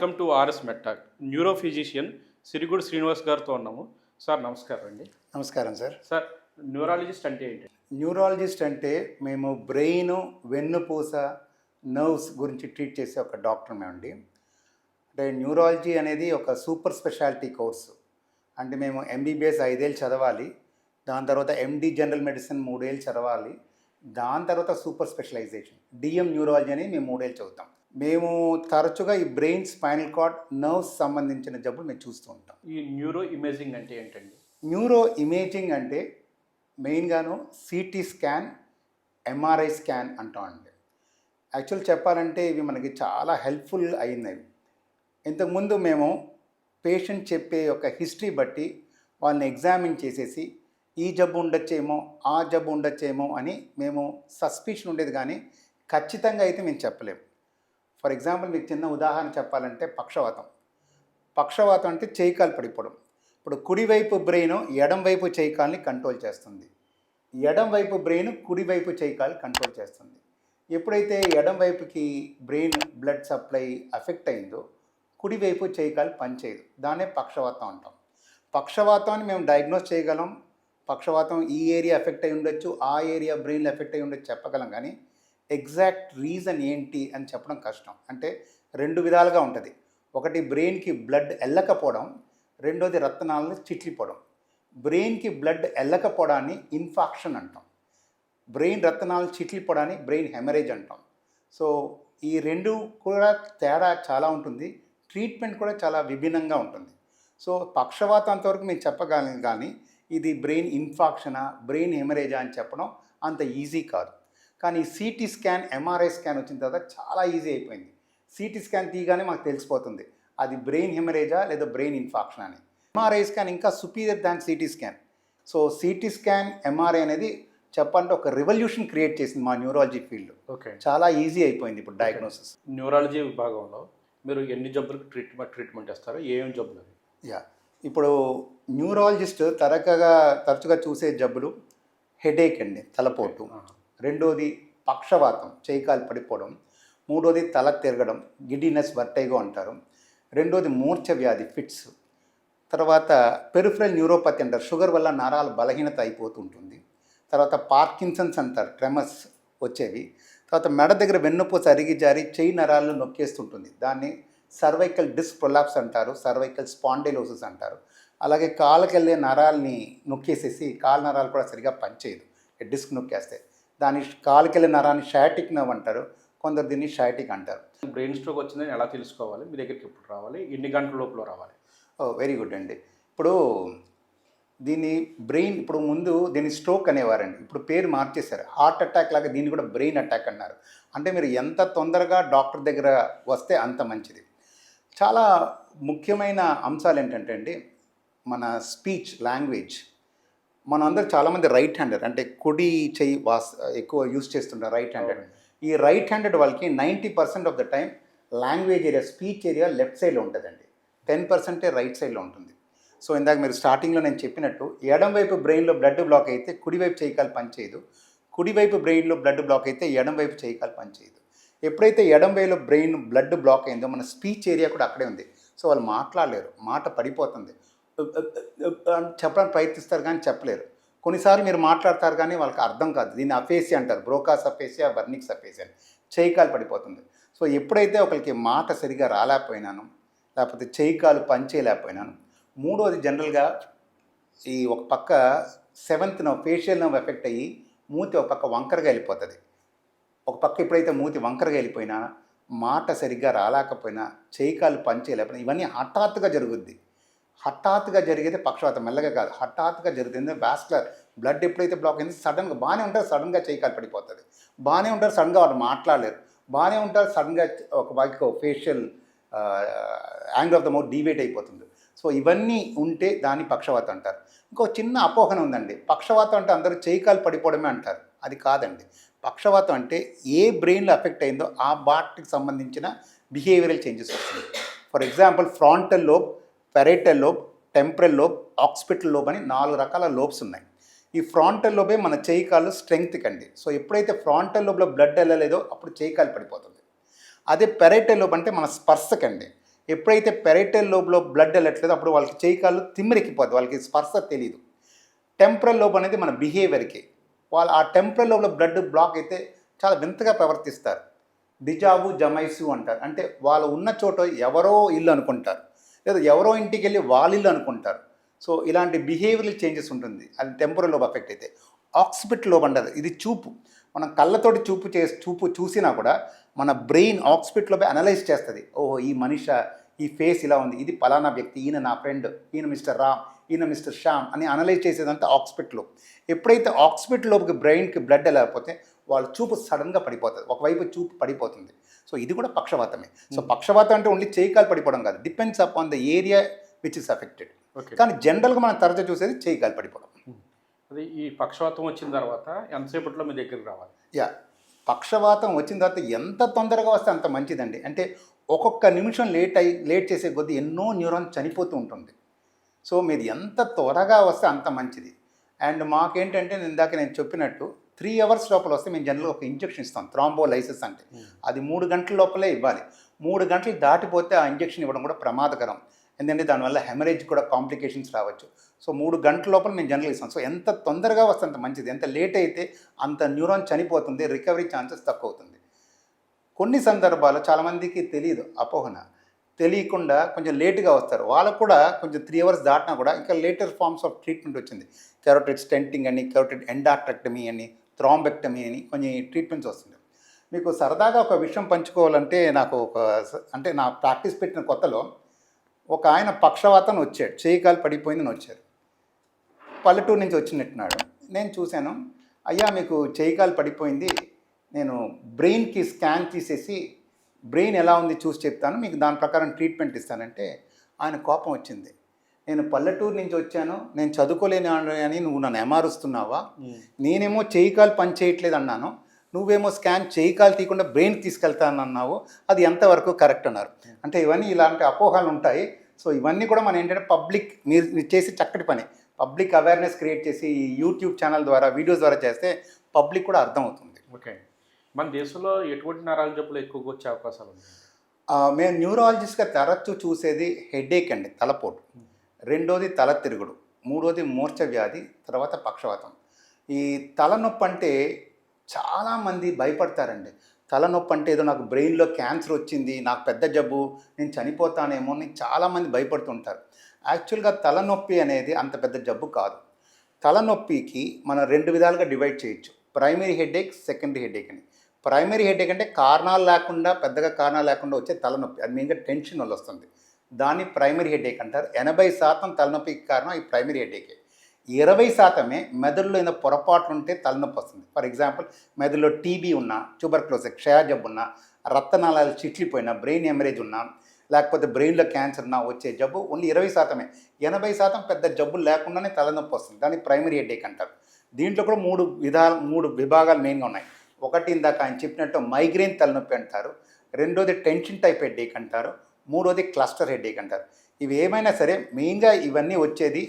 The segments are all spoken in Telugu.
Welcome to RS Medtalk. Neuro physician Sirigudi Srinivas గారితో ఉన్నాము. సార్ నమస్కారం అండి. నమస్కారం సార్. సార్, న్యూరాలజిస్ట్ అంటే ఏంటి? న్యూరాలజిస్ట్ అంటే మేము బ్రెయిన్, వెన్నుపూస, నర్వ్స్ గురించి ట్రీట్ చేసే ఒక డాక్టర్ మేమండి. అంటే న్యూరాలజీ అనేది ఒక సూపర్ స్పెషాలిటీ కోర్సు. అంటే మేము ఎంబీబీఎస్ 5 ఏళ్ళు చదవాలి, దాని తర్వాత ఎండి జనరల్ మెడిసిన్ 3 ఏళ్ళు చదవాలి, దాని తర్వాత సూపర్ స్పెషలైజేషన్ డిఎం న్యూరాలజీ అని మేము 3 ఏళ్ళు చదువుతాం. మేము తరచుగా ఈ బ్రెయిన్, స్పైనల్ కార్డ్, నర్వ్స్ సంబంధించిన జబ్బులు మేము చూస్తూ ఉంటాం. ఈ న్యూరో ఇమేజింగ్ అంటే ఏంటండి? న్యూరో ఇమేజింగ్ అంటే మెయిన్గాను సిటీ స్కాన్, ఎంఆర్ఐ స్కాన్ అంటామండి. యాక్చువల్ చెప్పాలంటే ఇవి మనకి చాలా హెల్ప్ఫుల్ అయినవి. ఇంతకుముందు మేము పేషెంట్ చెప్పే ఒక హిస్టరీ బట్టి వాళ్ళని ఎగ్జామిన్ చేసేసి ఈ జబ్బు ఉండొచ్చేమో, ఆ జబ్బు ఉండొచ్చేమో అని మేము సస్పిషన్ ఉండేది, కానీ ఖచ్చితంగా అయితే మేము చెప్పలేము. ఫర్ ఎగ్జాంపుల్ మీకు చిన్న ఉదాహరణ చెప్పాలంటే పక్షవాతం అంటే చేయికాలు పడిపోవడం. ఇప్పుడు కుడివైపు బ్రెయిన్ ఎడంవైపు చేయికాల్ని కంట్రోల్ చేస్తుంది, ఎడంవైపు బ్రెయిన్ కుడివైపు చేయికాలు కంట్రోల్ చేస్తుంది. ఎప్పుడైతే ఎడంవైపుకి బ్రెయిన్ బ్లడ్ సప్లై ఎఫెక్ట్ అయిందో కుడివైపు చేయికాలు పనిచేయదు, దాన్నే పక్షవాతం అంటాం. పక్షవాతాన్ని మేము డయాగ్నోస్ చేయగలం, పక్షవాతం ఈ ఏరియా ఎఫెక్ట్ అయి ఉండొచ్చు, ఆ ఏరియా బ్రెయిన్లో ఎఫెక్ట్ అయి ఉండొచ్చు చెప్పగలం, కానీ ఎగ్జాక్ట్ రీజన్ ఏంటి అని చెప్పడం కష్టం. అంటే 2 విధాలుగా ఉంటుంది. ఒకటి బ్రెయిన్కి బ్లడ్ వెళ్ళకపోవడం, రెండోది రక్తనాళాలు చిట్లిపోవడం. బ్రెయిన్కి బ్లడ్ వెళ్ళకపోవడాన్ని ఇన్ఫాక్షన్ అంటాం, బ్రెయిన్ రక్తనాళాలు చిట్లిపోవడాన్ని బ్రెయిన్ హెమరేజ్ అంటాం. సో ఈ 2 కూడా తేడా చాలా ఉంటుంది, ట్రీట్మెంట్ కూడా చాలా విభిన్నంగా ఉంటుంది. సో పక్షవాతం అంతవరకు మేము చెప్పగలం, కానీ ఇది బ్రెయిన్ ఇన్ఫాక్షనా, బ్రెయిన్ హెమరేజా అని చెప్పడం అంత ఈజీ కాదు. కానీ సిటీ స్కాన్, ఎంఆర్ఐ స్కాన్ వచ్చిన తర్వాత చాలా ఈజీ అయిపోయింది. సిటీ స్కాన్ తీయగానే మాకు తెలిసిపోతుంది అది బ్రెయిన్ హెమరేజా లేదా బ్రెయిన్ ఇన్ఫాక్షన్ అని. ఎంఆర్ఐ స్కాన్ ఇంకా సుపీరియర్ దాన్ CT scan. So CT scan, MRI అనేది చెప్పంటే ఒక రెవల్యూషన్ క్రియేట్ చేసింది మా న్యూరాలజీ ఫీల్డ్. ఓకే, చాలా ఈజీ అయిపోయింది ఇప్పుడు డయాగ్నోసిస్. న్యూరాలజీ విభాగంలో మీరు ఎన్ని జబ్బులకు ట్రీట్మెంట్ ఇస్తారో, ఏం జబ్బులు? ఇప్పుడు న్యూరాలజిస్ట్ తరచుగా చూసే జబ్బులు హెడేక్ అండి, తలపోటు. రెండోది పక్షవాతం, చేయికాలు పడిపోవడం. మూడోది తల తిరగడం, గిడినెస్, వర్టైగో అంటారు. రెండోది మూర్ఛ వ్యాధి, ఫిట్స్. తర్వాత పెరిఫరల్ న్యూరోపతి అంటారు, షుగర్ వల్ల నరాల బలహీనత అయిపోతుంటుంది. తర్వాత పార్కిన్సన్స్ అంటారు, ట్రెమస్ వచ్చేవి. తర్వాత మెడ దగ్గర వెన్నుపూస అరిగి జారి చెయ్యి నరాలను నొక్కేస్తుంటుంది, దాన్ని సర్వైకల్ డిస్క్ ప్రొలాప్స్ అంటారు, సర్వైకల్ స్పాండిలోసిస్ అంటారు. అలాగే కాళ్ళకి వెళ్ళే నరాల్ని నొక్కేసేసి కాళ్ళ నరాలు కూడా సరిగా పనిచేయదు, డిస్క్ నొక్కేస్తే. దాని కాళ్ళకి వెళ్ళే నరాన్ని షయాటిక్ నర్వ్ అంటారు, కొందరు దీన్ని షయాటిక్ అంటారు. బ్రెయిన్ స్ట్రోక్ వచ్చిందని ఎలా తెలుసుకోవాలి? మీ దగ్గరికి ఎప్పుడు రావాలి? ఎన్ని గంటల లోపల రావాలి? వెరీ గుడ్ అండి. ఇప్పుడు ముందు దీన్ని స్ట్రోక్ అనేవారండి, ఇప్పుడు పేరు మార్చేశారు, హార్ట్ అటాక్ లాగా దీన్ని కూడా బ్రెయిన్ అటాక్ అన్నారు. అంటే మీరు ఎంత తొందరగా డాక్టర్ దగ్గర వస్తే అంత మంచిది. చాలా ముఖ్యమైన అంశాలు ఏంటంటే అండి, మన స్పీచ్, లాంగ్వేజ్. మనందరూ చాలామంది రైట్ హ్యాండెడ్, అంటే కుడి చెయ్యి ఎక్కువ యూస్ చేస్తుంటారు, రైట్ హ్యాండెడ్. ఈ రైట్ హ్యాండెడ్ వాళ్ళకి 90% of the time language area, speech area left సైడ్లో ఉంటుందండి, 10% రైట్ సైడ్లో ఉంటుంది. సో ఇందాక మీరు స్టార్టింగ్లో నేను చెప్పినట్టు ఎడంవైపు బ్రెయిన్లో బ్లడ్ బ్లాక్ అయితే కుడివైపు చేయికాలు పనిచేయదు, కుడివైపు బ్రెయిన్లో బ్లడ్ బ్లాక్ అయితే ఎడంవైపు చేయికాలు పనిచేయదు. ఎప్పుడైతే ఎడంవైపులో బ్రెయిన్ బ్లడ్ బ్లాక్ అయిందో మన స్పీచ్ ఏరియా కూడా అక్కడే ఉంది. సో వాళ్ళు మాట్లాడలేరు, మాట పడిపోతుంది, చెప్పడానికి ప్రయత్నిస్తారు కానీ చెప్పలేరు. కొన్నిసార్లు మీరు మాట్లాడతారు కానీ వాళ్ళకి అర్థం కాదు. దీన్ని అఫేసియా అంటారు, బ్రోకాస్ అఫేసియా, వర్నిక్స్ అఫేసియా అని. చేయికాలు పడిపోతుంది. సో ఎప్పుడైతే ఒకరికి మాట సరిగా రాలేకపోయినాను, లేకపోతే చేయికాలు పనిచేయలేకపోయినాను. మూడోది జనరల్గా ఈ ఒక పక్క 7th nerve, facial nerve effect అయ్యి మూతి ఒక పక్క వంకరగా వెళ్ళిపోతుంది. ఒక పక్క ఎప్పుడైతే మూతి వంకరగా వెళ్ళిపోయినా, మాట సరిగ్గా రాలేకపోయినా, చేయికాలు పనిచేయలేకపోయినా, ఇవన్నీ హఠాత్తుగా జరుగుద్ది. హఠాత్తుగా జరిగేది పక్షవాతం, మెల్లగా కాదు, హఠాత్తుగా జరుగుతుంది. వాస్కులర్ బ్లడ్ ఎప్పుడైతే బ్లాక్ అయింది, సడన్గా బాగానే ఉంటారు, సడన్గా చేయికాలు పడిపోతుంది. బాగానే ఉంటారు, సడన్గా వాళ్ళు మాట్లాడలేరు. బాగానే ఉంటారు, సడన్గా ఒక వారికి facial angle of the mouth deviate అయిపోతుంది. సో ఇవన్నీ ఉంటే దాన్ని పక్షవాతం అంటారు. ఇంకో చిన్న అపోహన ఉందండి, పక్షవాతం అంటే అందరూ చేయికాలు పడిపోవడమే అంటారు. అది కాదండి. పక్షవాతం అంటే ఏ బ్రెయిన్లో ఎఫెక్ట్ అయిందో ఆ బాట్కి సంబంధించిన బిహేవియరల్ చేంజెస్ వస్తుంది. For example frontal lobe, parietal lobe, temporal lobe, occipital lobe అని 4 రకాల లోబ్స్ ఉన్నాయి. ఈ ఫ్రాంటల్ లోబే మన చేయికాలు స్ట్రెంగ్త్ కండి. సో ఎప్పుడైతే ఫ్రాంటల్ లోబ్లో బ్లడ్ వెళ్ళలేదో అప్పుడు చేయికాలు పడిపోతుంది. అదే పెరైటల్ లోబ్ అంటే మన స్పర్శకండి. ఎప్పుడైతే పెరైటల్ లోబ్లో బ్లడ్ వెళ్ళట్లేదో అప్పుడు వాళ్ళకి చేయి కాళ్ళు తిమ్మిరెక్కిపోద్ది, వాళ్ళకి స్పర్శ తెలియదు. టెంపరల్ లోబ్ అనేది మన బిహేవియర్కి, వాళ్ళు ఆ టెంపరల్ లోబ్లో బ్లడ్ బ్లాక్ అయితే చాలా వింతగా ప్రవర్తిస్తారు. డిజావు జమైసు అంటారు, అంటే వాళ్ళు ఉన్న చోట ఎవరో ఇల్లు అనుకుంటారు, లేదా ఎవరో ఇంటికి వెళ్ళి వాళ్ళ ఇల్లు అనుకుంటారు. సో ఇలాంటి బిహేవియరల్ చేంజెస్ ఉంటుంది, అది టెంపరల్ లోబ్ ఎఫెక్ట్ అయితే. ఆక్సిపిటల్ లోబ్ అంటారు, ఇది చూపు. మనం కళ్ళతోటి చూపు చూసినా కూడా మన బ్రెయిన్ ఆక్సిపిటల్ లోబ్ అనలైజ్ చేస్తుంది. ఓహో ఈ మనిషి, ఈ ఫేస్ ఇలా ఉంది, ఇది పలానా వ్యక్తి, ఈయన నా ఫ్రెండ్, ఈయన మిస్టర్ రామ్, ఈయన మిస్టర్ శ్యామ్ అని అనలైజ్ చేసేదంతా ఆక్సిపిటల్ లోబ్. ఎప్పుడైతే ఆక్సిపిటల్ లోబ్కి బ్రెయిన్కి బ్లడ్ వెళ్ళకపోతే వాళ్ళ చూపు సడన్గా పడిపోతుంది, ఒకవైపు చూపు పడిపోతుంది. సో ఇది కూడా పక్షవాతమే. సో పక్షవాతం అంటే ఓన్లీ చేయి కాలు పడిపోవడం కాదు, depends upon the area which is affected. కానీ జనరల్గా మనం తరచు చూసేది చేయి కాలు పడిపోవడం. అది ఈ పక్షవాతం వచ్చిన తర్వాత ఎంతసేపట్లో మీ దగ్గరికి రావాలి? యా, పక్షవాతం వచ్చిన తర్వాత ఎంత తొందరగా వస్తే అంత మంచిదండి. అంటే ఒక్కొక్క నిమిషం లేట్ చేసే కొద్దీ ఎన్నో న్యూరాన్ చనిపోతూ ఉంటుంది. సో మీరు ఎంత త్వరగా వస్తే అంత మంచిది. అండ్ మాకేంటంటే ఇందాక నేను చెప్పినట్టు 3 hours లోపల వస్తే మేము జనరల్గా ఒక ఇంజెక్షన్ ఇస్తాం, థ్రాంబోలైసిస్ అంటే. అది 3 గంటల లోపలే ఇవ్వాలి. 3 గంటలు దాటిపోతే ఆ ఇంజెక్షన్ ఇవ్వడం కూడా ప్రమాదకరం, ఎందుకంటే దానివల్ల హెమరేజ్ కూడా కాంప్లికేషన్స్ రావచ్చు. సో 3 గంటల లోపల మేము జనరల్ ఇస్తాం. సో ఎంత తొందరగా వస్తే అంత మంచిది, ఎంత లేట్ అయితే అంత న్యూరాన్ చనిపోతుంది, రికవరీ ఛాన్సెస్ తక్కువ అవుతుంది. కొన్ని సందర్భాల్లో చాలామందికి తెలియదు, అపోహన తెలియకుండా కొంచెం లేటుగా వస్తారు, వాళ్ళకు కూడా కొంచెం 3 hours దాటినా కూడా ఇంకా లేటర్ ఫార్మ్స్ ఆఫ్ ట్రీట్మెంట్ వచ్చింది. కెరోటిడ్ స్టెంటింగ్ అని, కెరోటిడ్ ఎండాక్టెక్టమీ అని, థ్రాంబెక్టమీ అని కొన్ని ట్రీట్మెంట్స్ వస్తుంది. మీకు సరదాగా ఒక విషయం పంచుకోవాలంటే, నాకు అంటే నా ప్రాక్టీస్ పెట్టిన కొత్తలో ఒక ఆయన పక్షవాతం వచ్చాడు, చేయి కాలు పడిపోయిందని వచ్చారు. పల్లెటూరు నుంచి వచ్చినట్టున్నాడు. నేను చూశాను, అయ్యా మీకు చేయి కాలు పడిపోయింది, నేను బ్రెయిన్కి స్కాన్ తీసేసి బ్రెయిన్ ఎలా ఉంది చూసి చెప్తాను, మీకు దాని ప్రకారం ట్రీట్మెంట్ ఇస్తానంటే ఆయన కోపం వచ్చింది. నేను పల్లెటూరు నుంచి వచ్చాను, నేను చదువుకోలేని అని నువ్వు నన్ను ఎమారుస్తున్నావా, నేనేమో చేయి కాలు పని చేయట్లేదు అన్నాను, నువ్వేమో స్కాన్ చేయి కాలు తీయకుండా బ్రెయిన్ తీసుకెళ్తానన్నావు, అది ఎంతవరకు కరెక్ట్ అన్నారు. అంటే ఇవన్నీ ఇలాంటి అపోహలు ఉంటాయి. సో ఇవన్నీ కూడా మనం ఏంటంటే పబ్లిక్, మీరు చేసి చక్కటి పని, పబ్లిక్ అవేర్నెస్ క్రియేట్ చేసి యూట్యూబ్ ఛానల్ ద్వారా, వీడియోస్ ద్వారా చేస్తే పబ్లిక్ కూడా అర్థమవుతుంది. ఓకే, మన దేశంలో ఎటువంటి నరాల జబ్బులు ఎక్కువగా వచ్చే అవకాశాలు ఉన్నాయి? మేము న్యూరాలజిస్ట్గా తరచు చూసేది హెడేక్ అండి, తలపోటు. రెండోది తల తిరుగుడు. మూడోది మూర్ఛ వ్యాధి, తర్వాత పక్షవాతం. ఈ తలనొప్పి అంటే చాలామంది భయపడతారండి. తలనొప్పి అంటే ఏదో నాకు బ్రెయిన్లో క్యాన్సర్ వచ్చింది, నాకు పెద్ద జబ్బు, నేను చనిపోతానేమో అని చాలామంది భయపడుతుంటారు. యాక్చువల్గా తలనొప్పి అనేది అంత పెద్ద జబ్బు కాదు. తలనొప్పికి మనం 2 విధాలుగా డివైడ్ చేయొచ్చు, ప్రైమరీ హెడేక్, సెకండరీ హెడేక్ అని. ప్రైమరీ హెడేక్ అంటే కారణాలు లేకుండా, పెద్దగా కారణాలు లేకుండా వచ్చే తలనొప్పి, అది మెయిన్గా టెన్షన్ వల్ల వస్తుంది, దాన్ని ప్రైమరీ హెడేక్ అంటారు. 80% తలనొప్పికి కారణం ఈ ప్రైమరీ హెడేకే. 20% మెదడులో ఏదో పొరపాట్లు ఉంటే తలనొప్పి వస్తుంది. ఫర్ ఎగ్జాంపుల్, మెదడులో టీబీ ఉన్నా, ట్యూబర్క్లోసిస్ క్షయజబ్బు ఉన్నా, రక్తనాళాలు చిట్లిపోయినా, బ్రెయిన్ హెమరేజ్ ఉన్నా, లేకపోతే బ్రెయిన్లో క్యాన్సర్ ఉన్నా వచ్చే జబ్బు ఓన్లీ 20%. 80% పెద్ద జబ్బులు లేకుండానే తలనొప్పి వస్తుంది, దాన్ని ప్రైమరీ హెడేక్ అంటారు. దీంట్లో కూడా 3 విభాగాలు మెయిన్గా ఉన్నాయి. ఒకటి ఇందాక ఆయన చెప్పినట్టు మైగ్రేన్ తలనొప్పి అంటారు, రెండోది టెన్షన్ టైప్ హెడేక్ అంటారు, మూడోది క్లస్టర్ హెడేక్ అంటారు. ఇవి ఏమైనా సరే మెయిన్గా ఇవన్నీ వచ్చేది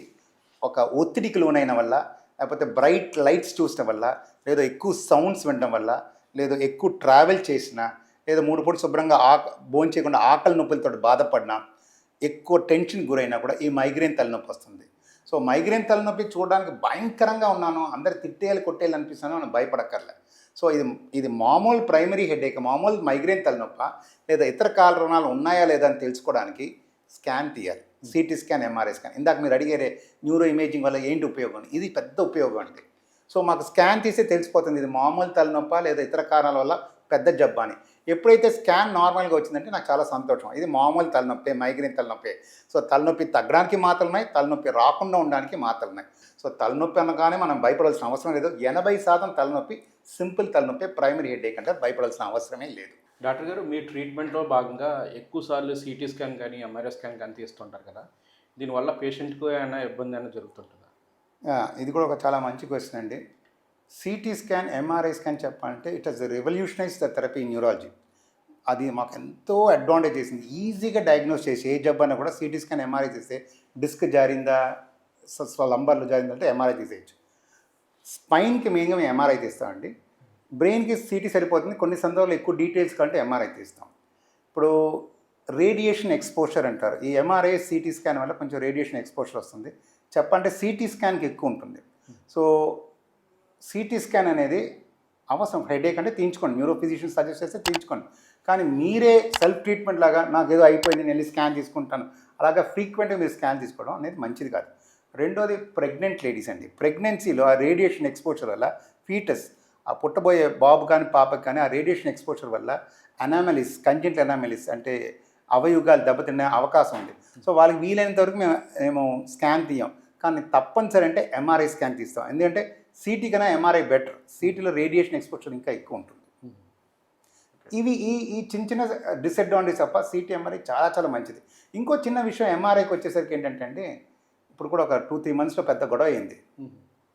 ఒక ఒత్తిడికి లోనైన వల్ల, లేకపోతే బ్రైట్ లైట్స్ చూసడం వల్ల, లేదా ఎక్కువ సౌండ్స్ వినడం వల్ల, లేదా ఎక్కువ ట్రావెల్ చేసినా, లేదా 3 పూట శుభ్రంగా భోజనం చేయకుండా ఆకలి నొప్పులతో బాధపడినా, ఎక్కువ టెన్షన్ గురైనా కూడా ఈ మైగ్రేన్ తలనొప్పి వస్తుంది. సో మైగ్రేన్ తలనొప్పి చూడడానికి భయంకరంగా ఉన్నాను, అందరు తిట్టేయాలి కొట్టేయాలి అనిపిస్తాను, మనం భయపడక్కర్లే. సో ఇది మామూలు ప్రైమరీ హెడేక్, మామూలు మైగ్రేన్ తలనొప్ప, లేదా ఇతర కారణాలు ఉన్నాయా లేదా అని తెలుసుకోవడానికి స్కాన్ తీయాలి, సిటీ స్కాన్, ఎంఆర్ఐ స్కాన్. ఇందాక మీరు అడిగారే న్యూరో ఇమేజింగ్ వల్ల ఏంటి ఉపయోగం, ఇది పెద్ద ఉపయోగం అండి. సో మాకు స్కాన్ తీస్తే తెలిసిపోతుంది ఇది మామూలు తలనొప్ప లేదా ఇతర కారణాల వల్ల పెద్ద జబ్బు అని. ఎప్పుడైతే స్కాన్ నార్మల్గా వచ్చిందంటే నాకు చాలా సంతోషం, ఇది మామూలు తలనొప్పి, మైగ్రేన్ తలనొప్పి. సో తలనొప్పి తగ్గడానికి మాత్రలు ఉన్నాయి, తలనొప్పి రాకుండా ఉండడానికి మాత్రలు ఉన్నాయి. సో తలనొప్పి అనగానే మనం భయపడాల్సిన అవసరం లేదు. 80% తలనొప్పి సింపుల్ తలనొప్పి, ప్రైమరీ హెడేక్ అంటే భయపడాల్సిన అవసరమే లేదు. డాక్టర్ గారు, మీ ట్రీట్మెంట్లో భాగంగా ఎక్కువసార్లు సిటీ స్కాన్ కానీ ఎంఆర్ఐ స్కాన్ కానీ తీస్తుంటారు కదా, దీనివల్ల పేషెంట్కు ఏమైనా ఇబ్బంది అయినా జరుగుతుంటుందా? ఇది కూడా ఒక చాలా మంచి క్వశ్చన్ అండి. సిటీ స్కాన్, ఎంఆర్ఐ స్కాన్ చెప్పాలంటే it has revolutionise the therapy in neurology. అది మాకు ఎంతో అడ్వాంటేజ్ చేసింది. ఈజీగా డయాగ్నోస్ చేసి ఏ జబ్బు అయినా కూడా సిటీ స్కాన్, ఎంఆర్ఐ చేస్తే డిస్క్ జారిందా, లంబర్లు జారిందంటే ఎంఆర్ఐ తీసేయచ్చు. స్పైన్కి మెయిన్గా మేము ఎంఆర్ఐ తీస్తామండి. బ్రెయిన్కి సిటీ సరిపోతుంది, కొన్ని సందర్భాల్లో ఎక్కువ డీటెయిల్స్ కంటే ఎంఆర్ఐ తీస్తాం. ఇప్పుడు రేడియేషన్ ఎక్స్పోజర్ అంటారు. ఈ ఎంఆర్ఐ సిటీ స్కాన్ వల్ల కొంచెం రేడియేషన్ ఎక్స్పోజర్ వస్తుంది. చెప్పంటే సిటీ స్కాన్కి ఎక్కువ ఉంటుంది. సో సిటీ స్కాన్ అనేది అవసరం. హెడేక్ అంటే తీయించుకోండి, న్యూరో ఫిజిషియన్ సజెస్ట్ చేస్తే తీయించుకోండి. కానీ మీరే సెల్ఫ్ ట్రీట్మెంట్ లాగా నాకు ఏదో అయిపోయింది నేను వెళ్ళి స్కాన్ తీసుకుంటాను అలాగా ఫ్రీక్వెంట్గా మీరు స్కాన్ తీసుకోవడం అనేది మంచిది కాదు. రెండోది ప్రెగ్నెంట్ లేడీస్ అండి. ప్రెగ్నెన్సీలో ఆ రేడియేషన్ ఎక్స్పోజర్ వల్ల ఫీటస్, ఆ పుట్టబోయే బాబు కానీ పాపకి కానీ ఆ రేడియేషన్ ఎక్స్పోజర్ వల్ల అనామలీస్, కంజెంటల్ అనామలీస్ అంటే అవయుగాలు దెబ్బతినే అవకాశం ఉంది. సో వాళ్ళకి వీలైనంత వరకు మేము స్కాన్ తీయం, కానీ తప్పనిసరి అంటే ఎంఆర్ఐ స్కాన్ తీస్తాం. ఎందుకంటే సిటీ కన్నా ఎంఆర్ఐ బెటర్. సిటీలో రేడియేషన్ ఎక్స్పోజర్ ఇంకా ఎక్కువ ఉంటుంది. ఇవి ఈ చిన్న చిన్న డిసడ్వాంటేజ్ తప్ప సిటీ ఎంఆర్ఐ చాలా చాలా మంచిది. ఇంకో చిన్న విషయం ఎంఆర్ఐకి వచ్చేసరికి ఏంటంటే అండి, ఇప్పుడు కూడా ఒక 2-3 monthsలో పెద్ద గొడవ అయింది.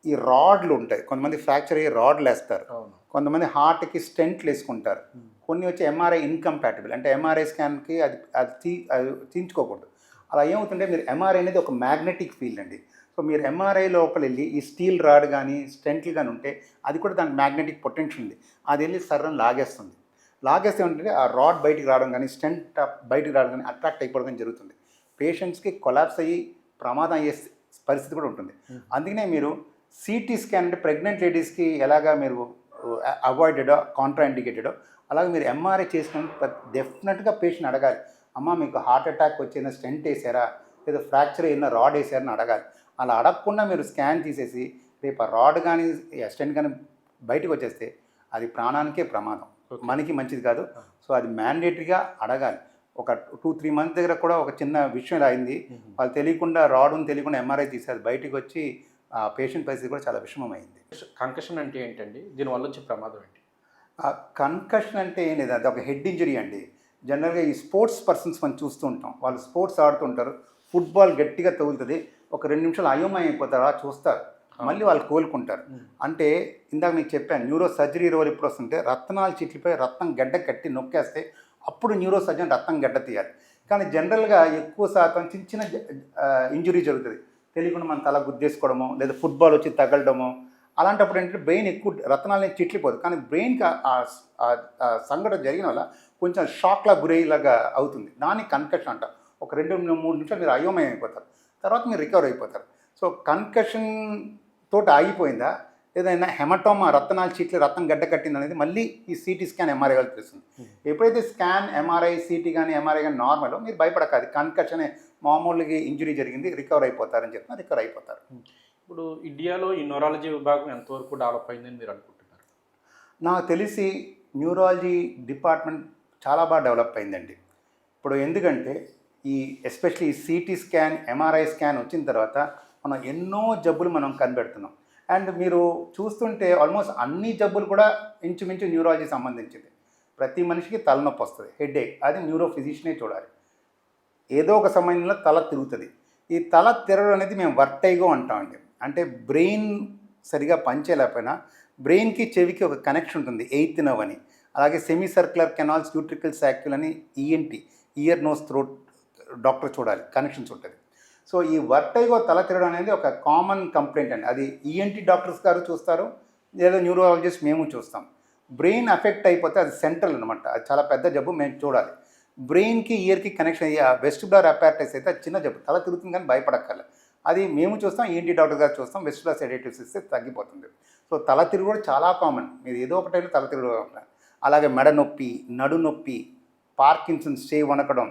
ఈ రాడ్లు ఉంటాయి, కొంతమంది ఫ్రాక్చర్ అయ్యి రాడ్లు వేస్తారు, కొంతమంది హార్ట్కి స్టెంట్లు వేసుకుంటారు. కొన్ని వచ్చి ఎంఆర్ఐ ఇన్కంపాటిబుల్, అంటే ఎంఆర్ఐ స్కాన్కి అది తీయించుకోకూడదు. అలా ఏమవుతుంటే మీరు ఎంఆర్ఐ అనేది ఒక మ్యాగ్నెటిక్ ఫీల్డ్ అండి. సో మీరు ఎంఆర్ఐ లోపల వెళ్ళి ఈ స్టీల్ రాడ్ కానీ స్టెంట్లు కానీ ఉంటే అది కూడా దానికి మ్యాగ్నెటిక్ పొటెన్షియల్ ఉంది, అది వెళ్ళి సర్రని లాగేస్తుంది. లాగేస్తే ఏంటంటే ఆ రాడ్ బయటికి రావడం కానీ స్టెంట్ బయటికి రావడం కానీ అట్రాక్ట్ అయిపోవడం కానీ జరుగుతుంది. పేషెంట్స్కి కొలాప్స్ అయ్యి ప్రమాదం అయ్యే పరిస్థితి కూడా ఉంటుంది. అందుకనే మీరు సిటీ స్కాన్ అంటే ప్రెగ్నెంట్ లేడీస్కి ఎలాగా మీరు అవాయిడెడో కాంట్రాఇండికేటెడో అలాగే మీరు ఎంఆర్ఐ చేసిన డెఫినెట్గా పేషెంట్ అడగాలి, అమ్మ మీకు హార్ట్ అటాక్ వచ్చిన స్టెంట్ వేసారా లేదా ఫ్రాక్చర్ అయిన రాడ్ వేసారని అడగాలి. అలా అడగకుండా మీరు స్కాన్ తీసేసి రేపు ఆ రాడ్ కానీ స్టెంట్ కానీ బయటకు వచ్చేస్తే అది ప్రాణానికే ప్రమాదం, మనకి మంచిది కాదు. సో అది మ్యాండేటరీగా అడగాలి. ఒక 2-3 months దగ్గర కూడా ఒక చిన్న విషయం ఇలా అయింది, వాళ్ళు తెలియకుండా రాడ్ని తెలియకుండా ఎంఆర్ఐ తీసేది బయటకు వచ్చి ఆ పేషెంట్ పరిస్థితి కూడా చాలా విషమమైంది. కంకషన్ అంటే ఏంటండి, దీనివల్ల వచ్చే ప్రమాదం ఏంటి? కన్కషన్ అంటే ఏం లేదు, అది ఒక హెడ్ ఇంజరీ అండి. జనరల్గా ఈ స్పోర్ట్స్ పర్సన్స్ మనం చూస్తూ ఉంటాం, వాళ్ళు స్పోర్ట్స్ ఆడుతుంటారు, ఫుట్బాల్ గట్టిగా తగులుతుంది, ఒక 2 నిమిషాలు అయోమయం అయిపోతారు, అలా చూస్తారు, మళ్ళీ వాళ్ళు కోలుకుంటారు. అంటే ఇందాక మీకు చెప్పాను, న్యూరో సర్జరీ రోల్ ఎప్పుడు వస్తుంటే రత్నాలు చిట్లిపోయి రక్తం గడ్డ కట్టి నొక్కేస్తే అప్పుడు న్యూరో సర్జన్ రక్తం గడ్డ తీయాలి. కానీ జనరల్గా ఎక్కువ శాతం చిన్న చిన్న ఇంజురీ జరుగుతుంది, తెలియకుండా మన తల గుద్దేసుకోవడమో లేదా ఫుట్బాల్ వచ్చి తగలడమో, అలాంటప్పుడు ఏంటంటే బ్రెయిన్ ఎక్కువ రత్నాలని చిట్లిపోదు, కానీ బ్రెయిన్కి ఆ సంఘటన జరిగిన వల్ల కొంచెం షాక్లా గురయ్యేలాగా అవుతుంది, దాన్ని కన్కషన్ అంటారు. ఒక 2-3 నిమిషాలు మీరు అయోమయం అయిపోతారు, తర్వాత మీరు రికవర్ అయిపోతారు. సో కన్కషన్ తోటి ఆగిపోయిందా ఏదైనా హెమటోమా రత్నాలు చీట్లు రక్తం గడ్డ కట్టింది అనేది మళ్ళీ ఈ సిటీ స్కాన్ ఎంఆర్ఐ వాళ్ళు తెలుస్తుంది. ఎప్పుడైతే స్కాన్ ఎంఆర్ఐ సిటీ కానీ ఎంఆర్ఐ కానీ నార్మల్, మీరు భయపడకాదు, కన్కషన్ మామూలుగా ఇంజురీ జరిగింది రికవర్ అయిపోతారని చెప్తున్నా, రికవర్ అయిపోతారు. ఇప్పుడు ఇండియాలో ఈ న్యూరాలజీ విభాగం ఎంతవరకు డెవలప్ అయిందని మీరు అనుకుంటున్నారు? నాకు తెలిసి న్యూరాలజీ డిపార్ట్మెంట్ చాలా బాగా డెవలప్ అయిందండి ఇప్పుడు. ఎందుకంటే ఈ ఎస్పెషల్లీ ఈ సిటీ స్కాన్ ఎంఆర్ఐ స్కాన్ వచ్చిన తర్వాత మనం ఎన్నో జబ్బులు మనం కనిపెడుతున్నాం. అండ్ మీరు చూస్తుంటే ఆల్మోస్ట్ అన్ని జబ్బులు కూడా ఇంచుమించు న్యూరాలజీ సంబంధించింది. ప్రతి మనిషికి తలనొప్పి వస్తుంది, హెడేక్, అది న్యూరో ఫిజిషియనే చూడాలి. ఏదో ఒక సమయంలో తల తిరుగుతుంది. ఈ తల తిరగడం అనేది మేము వర్టైగో అంటామండి. అంటే బ్రెయిన్ సరిగా పనిచేయలేకపోయినా బ్రెయిన్కి చెవికి ఒక కనెక్షన్ ఉంటుంది, 8th nerve అని. అలాగే semi circular canals utricle saccule అని ENT, ear nose throat doctor చూడాలి, కనెక్షన్స్ ఉంటుంది. సో ఈ వర్టైగో తల తిరగడం అనేది ఒక కామన్ కంప్లైంట్ అండి. అది ఈఎన్టీ డాక్టర్స్ గారు చూస్తారు, లేదా న్యూరాలజిస్ట్ మేము చూస్తాం. బ్రెయిన్ అఫెక్ట్ అయిపోతే అది సెంట్రల్ అనమాట, అది చాలా పెద్ద జబ్బు, మేము చూడాలి. బ్రెయిన్కి ఇయర్కి కనెక్షన్ అయ్యి ఆ వెస్టిబులర్ అపారటస్ అయితే అది చిన్న జబ్బు, తల తిరుగుతుంది కానీ భయపడక్కర్లేదు, అది మేము చూస్తాం, ఈఎన్టీ డాక్టర్ గారు చూస్తాం, వెస్టిబులర్ సెడేటివ్స్ ఇస్తే తగ్గిపోతుంది. సో తల తిరుగు కూడా చాలా కామన్, మీరు ఏదో ఒకటైనా తల తిరుగు. అలాగే మెడ నొప్పి, నడు నొప్పి, పార్కిన్సన్స్, చేయి వణకడం,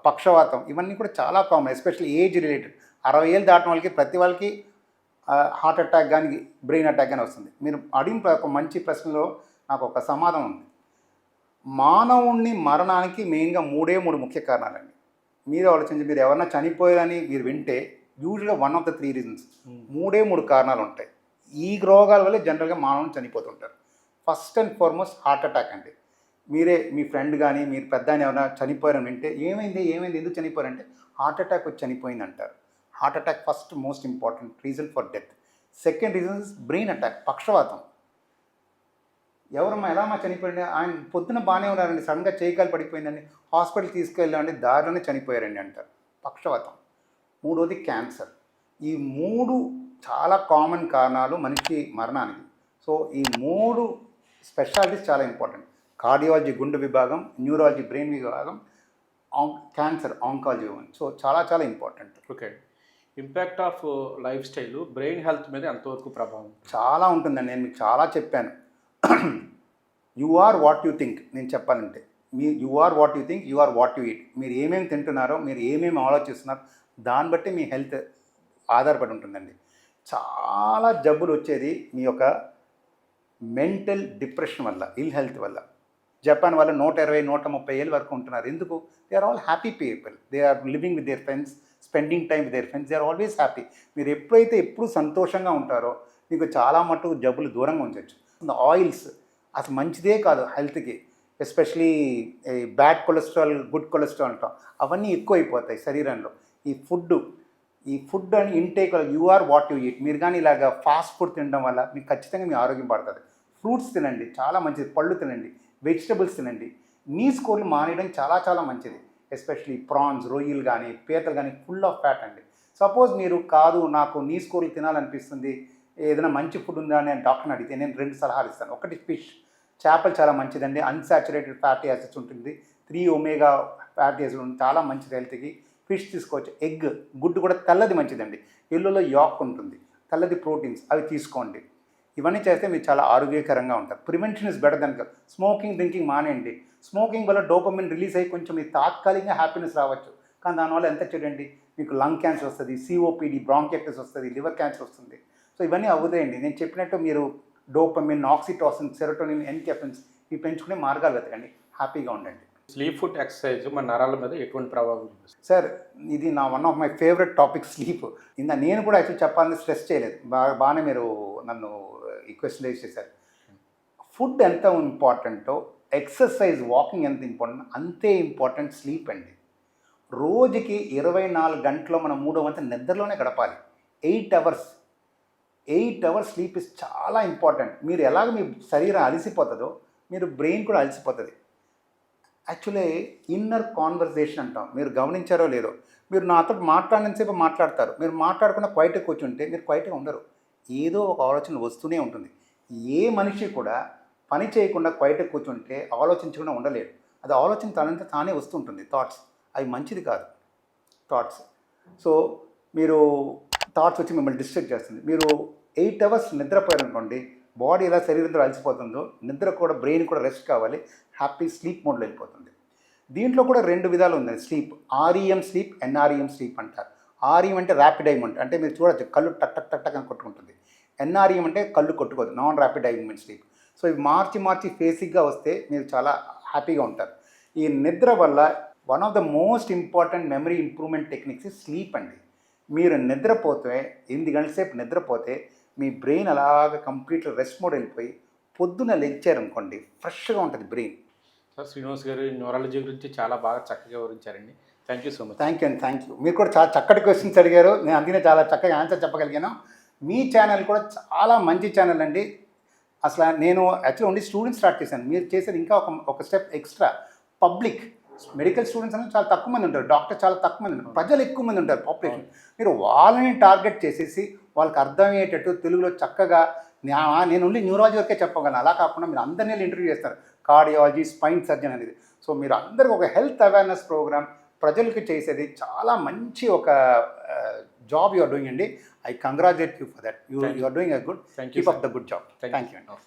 పక్షవాతం, ఇవన్నీ కూడా చాలా కామన్, ఎస్పెషల్లీ ఏజ్ రిలేటెడ్. 60 ఏళ్ళు దాటిన వాళ్ళకి ప్రతి వాళ్ళకి హార్ట్ అటాక్ కానీ బ్రెయిన్ అటాక్ కానీ వస్తుంది. మీరు అడిగిన ఒక మంచి ప్రశ్నలో నాకు ఒక సమాధానం ఉంది. మానవుణ్ణి మరణానికి మెయిన్గా 3 ముఖ్య కారణాలండి. మీరు ఆలోచించి, మీరు ఎవరన్నా చనిపోయారని మీరు వింటే యూజువల్గా 1 of the 3 reasons, 3 కారణాలు ఉంటాయి. ఈ రోగాల వల్ల జనరల్గా మానవుని చనిపోతుంటారు. First and foremost heart attack అండి. మీరే మీ ఫ్రెండ్ కానీ మీరు పెద్ద ఆయన ఎవరైనా చనిపోయారని వింటే ఏమైంది ఎందుకు చనిపోయారంటే హార్ట్ అటాక్ వచ్చి చనిపోయింది అంటారు. Heart attack first most important reason for death. Second reason is brain attack, పక్షవాతం. ఎవరమ్మా ఎలా చనిపోయింది, ఆయన పొద్దున బాగానే ఉన్నారండి, సడన్గా చేయకాలు పడిపోయిందండి, హాస్పిటల్ తీసుకెళ్ళండి, దారిలోనే చనిపోయారండి అంటారు, పక్షవాతం. 3వది క్యాన్సర్. ఈ 3 చాలా కామన్ కారణాలు మనిషి మరణానికి. సో ఈ 3 స్పెషాలిటీస్ చాలా ఇంపార్టెంట్. కార్డియాలజీ గుండె విభాగం, న్యూరాలజీ బ్రెయిన్ విభాగం, క్యాన్సర్ ఆంకాలజీ. సో చాలా చాలా important. Okay. Impact of lifestyle brain health మీద ఎంతవరకు ప్రభావం? చాలా ఉంటుందండి. నేను మీకు చాలా చెప్పాను. You are what you think. నేను చెప్పాలంటే you are what you think, you are what you eat. మీరు ఏమేమి తింటున్నారో, మీరు ఏమేమి ఆలోచిస్తున్నారో దాన్ని బట్టి మీ హెల్త్ ఆధారపడి ఉంటుందండి. చాలా జబ్బులు వచ్చేది మీ యొక్క మెంటల్ డిప్రెషన్ వల్ల, ఇల్ హెల్త్ వల్ల. జపాన్ వల్ల 120-130 ఏళ్ళ వరకు ఉంటున్నారు. ఎందుకు? They are all happy people. They are living with their friends, spending time with their friends. They are always happy. మీరు ఎప్పుడు సంతోషంగా ఉంటారో మీకు చాలా మటుకు జబ్బులు దూరంగా ఉంచవచ్చు. ఆయిల్స్ అసలు మంచిదే కాదు హెల్త్కి. Especially bad cholesterol, good cholesterol అంటాం, అవన్నీ ఎక్కువ అయిపోతాయి శరీరంలో. ఈ ఫుడ్ అని intake you are what you eat. మీరు కానీ ఇలాగ ఫాస్ట్ ఫుడ్ తినడం వల్ల మీకు ఖచ్చితంగా మీ ఆరోగ్యం పడుతుంది. ఫ్రూట్స్ తినండి, చాలా మంచిది. పళ్ళు తినండి, వెజిటబుల్స్ తినండి. నీస్ కూరలు మానేయడం చాలా చాలా మంచిది. ఎస్పెషలీ ప్రాన్స్, రొయ్యలు కానీ, పీతలు కానీ ఫుల్ ఆఫ్ ఫ్యాట్ అండి. సపోజ్ మీరు కాదు నాకు నీస్ కూరలు తినాలనిపిస్తుంది, ఏదైనా మంచి ఫుడ్ ఉందా అని డాక్టర్ని అడిగితే నేను 2 సలహాలు ఇస్తాను. ఒకటి ఫిష్, చేపలు చాలా మంచిదండి. అన్సాచురేటెడ్ ఫ్యాటీ యాసిడ్స్ ఉంటుంది, 3 ఒమేగా ఫ్యాటీ యాసిడ్ ఉంటుంది, చాలా మంచిది హెల్త్కి. ఫిష్ తీసుకోవచ్చు. ఎగ్, గుడ్డు కూడా తెల్లది మంచిదండి. ఎల్లులో యాక్ ఉంటుంది, తెల్లది ప్రోటీన్స్, అవి తీసుకోండి. ఇవన్నీ చేస్తే మీరు చాలా ఆరోగ్యకరంగా ఉంటారు. Prevention is better than smoking, drinking మానేయండి. స్మోకింగ్ వల్ల డోపమిన్ రిలీజ్ అయ్యి కొంచెం మీ తాత్కాలికంగా హ్యాపీనెస్ రావచ్చు, కానీ దానివల్ల ఎంత చూడండి మీకు లంగ్ క్యాన్సర్ వస్తుంది, సిఓపిడి, బ్రాంకైటిస్ వస్తుంది, లివర్ క్యాన్సర్ వస్తుంది. సో ఇవన్నీ అవుతాయండి. నేను చెప్పినట్టు మీరు డోపమిన్, ఆక్సిటోసిన్, సెరోటోనిన్, ఎన్కెఫిన్స్ ఇవి పెంచుకునే మార్గాలు వెతకండి. హ్యాపీగా ఉండండి. స్లీప్, ఫుడ్, ఎక్సర్సైజ్ మన నరాల మీద ఎటువంటి ప్రభావం చూపిస్తుంది? సార్ ఇది నా one of my favourite topic sleep. నేను కూడా యాక్చువల్లీ చెప్పాలని స్ట్రెస్ చేయలేదు. బాగానే మీరు నన్ను ఈ క్వశ్చన్ రేజ్ చేశారు. ఫుడ్ ఎంత ఇంపార్టెంటో, ఎక్సర్సైజ్, వాకింగ్ ఎంత ఇంపార్టెంట్, అంతే ఇంపార్టెంట్ స్లీప్ అండి. రోజుకి 24 గంటలు మనం 3 వంతు నిద్రలోనే గడపాలి. 8 అవర్స్ స్లీప్ ఇస్ చాలా ఇంపార్టెంట్. మీరు ఎలాగ మీ శరీరం అలసిపోతుందో మీరు బ్రెయిన్ కూడా అలసిపోతుంది. యాక్చువల్లీ ఇన్నర్ కాన్వర్జేషన్ అంటాం. మీరు గమనించారో లేదో, మీరు నాతో మాట్లాడినంతసేపు మాట్లాడతారు, మీరు మాట్లాడకుండా క్వైట్గా కూర్చుంటే మీరు క్వైట్గా ఉండరు. ఏదో ఒక ఆలోచన వస్తూనే ఉంటుంది. ఏ మనిషి కూడా పని చేయకుండా క్వైట్గా కూర్చుంటే ఆలోచించకుండా ఉండలేడు. అది ఆలోచన తనంతా తానే వస్తుంటుంది. థాట్స్ అవి మంచిది కాదు. సో మీరు థాట్స్ వచ్చి మిమ్మల్ని డిస్ట్రాక్ట్ చేస్తుంది. మీరు 8 అవర్స్ నిద్రపోయారనుకోండి, బాడీ ఎలా శరీరంతో అలసిపోతుందో నిద్ర కూడా, బ్రెయిన్ కూడా రెస్ట్ కావాలి, హ్యాపీ స్లీప్ మోడ్లో వెళ్ళిపోతుంది. దీంట్లో కూడా 2 విధాలు ఉన్నాయి sleep. REM sleep, NREM sleep అంటారు. ఆర్ఈఎం అంటే ర్యాపిడ్ ఐ మూమెంట్, అంటే మీరు చూడొచ్చు కళ్ళు టక్ టక్ టక్ టక్ అని కొట్టుకుంటుంది. ఎన్ఆర్ఈఎం అంటే కళ్ళు కొట్టుకోదు, non rapid eye movement sleep. So ఇవి మార్చి ఫేసిక్గా వస్తే మీరు చాలా హ్యాపీగా ఉంటారు. ఈ నిద్ర వల్ల one of the most important memory improvement techniques sleep అండి. మీరు నిద్రపోతే 8 గంటల సేపు నిద్రపోతే మీ బ్రెయిన్ అలాగ కంప్లీట్గా రెస్ట్ మోడ్ వెళ్ళిపోయి పొద్దున లెగ్చారనుకోండి ఫ్రెష్గా ఉంటుంది బ్రెయిన్. సార్ శ్రీనివాస్ గారు న్యూరాలజీ గురించి చాలా బాగా చక్కగా వివరించారండి. Thank you so much. Thank you. మీరు కూడా చాలా చక్కటి క్వశ్చన్స్ అడిగారు. నేను అందుకనే చాలా చక్కగా ఆన్సర్ చెప్పగలిగాను. మీ ఛానల్ కూడా చాలా మంచి ఛానల్ అండి. అసలు నేను యాక్చువల్లీ ఓన్లీ స్టూడెంట్స్ స్టార్ట్ చేశాను. మీరు చేసేది ఇంకా ఒక step extra. Public medical students అనేది చాలా తక్కువ మంది ఉంటారు, డాక్టర్ చాలా తక్కువ మంది ఉంటారు, ప్రజలు ఎక్కువ మంది ఉంటారు పాపులేషన్. మీరు వాళ్ళని టార్గెట్ చేసేసి వాళ్ళకి అర్థమయ్యేటట్టు తెలుగులో చక్కగా నేను ఓన్లీ న్యూరాలజీ వరకే చెప్పగలను. అలా కాకుండా మీరు అందరినీ ఇంటర్వ్యూ చేస్తారు, కార్డియాలజీ, స్పైన్ సర్జన్ అనేది. సో మీరు అందరికీ ఒక హెల్త్ అవేర్నెస్ ప్రోగ్రామ్ ప్రజలకి చేసేది చాలా మంచి ఒక జాబ్ యు ఆర్ డూయింగ్ అండి. I congratulate you for that. You are doing a good. Keep up the good job. Thank you అండి.